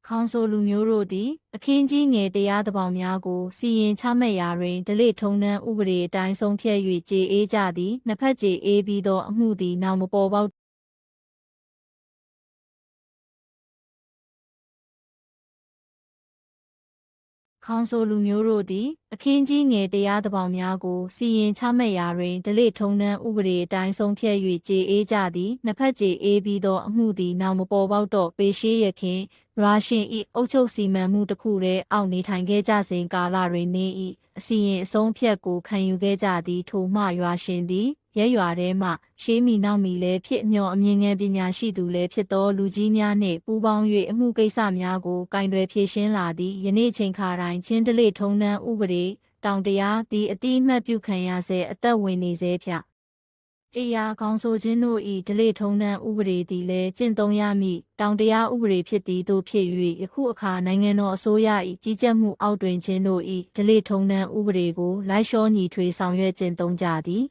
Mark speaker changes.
Speaker 1: ခေါင်ဆိုလူမျိုးတို့သည်အခင်းကြီးငယ်တရားသဘောင်များကိုစီရင်ချမှတ်ရာတွင်ဓလေ့ထုံးတမ်းဥပဒေအတိုင်းဆုံးဖြတ်၍ကြေအေးကြသည်နှစ်ဖက်ကြေအေးပြီးသောအမှုသည်နောင်မပေါ်ပေါက်ခေါင်ဆိုလူမျိုးတို့သည်အခင်းကြီးငယ်တရားသဘောင်များကိုစီရင်ချမှတ်ရာတွင်ဓလေ့ထုံးတမ်းဥပဒေအတိုင်းဆုံးဖြတ်၍ကြေအေးကြသည်နှစ်ဖက်ကြေအေးပြီးသောအမှုသည်နောင်မပေါ်ပေါက်တော့ပေရှိရခင်ရာရှင်၏အုပ်ချုပ်စီမံမှုတစ်ခုတည်းအောက်နေထိုင်ခဲ့ကြစဉ်ကာလတွင်နေ၏အစီရင်အဆုံးဖြတ်ကိုခံယူခဲ့ကြသည်ထိုမှရာရှင်သည်ရဲရွာထဲမှရှေးမီနောက်မီလည်းဖြစ်အမျှော်အမြင်ငယ်ပညာရှိသူလည်းဖြစ်သောလူကြီးများနှင့်ပူးပေါင်း၍အမှုကိစ္စများကိုကင်တွယ်ဖြေရှင်းလာသည်ယနေ့ချိန်ခါတိုင်းချင်းဓလေ့ထုံးတမ်းဥပဒေတောင်တရားသည်အတိအမှတ်ပြုခံရဆဲအသက်ဝင်နေဆဲဖြင့်အေယာခေါင်ဆိုခြင်းတို့၏ဓလေ့ထုံးတမ်းဥပဒေသည်လည်းကျင့်သုံးရမည့်တောင်တရားဥပဒေဖြစ်သည်သို့ဖြစ်၍ယခုအခါနိုင်ငံတော်အစိုးရ၏ကြီးကြပ်မှုအောက်တွင်ခြင်းတို့၏ဓလေ့ထုံးတမ်းဥပဒေကိုလိုက်လျောညီထွေဆောင်ရွက်ကျင့်သုံးကြသည်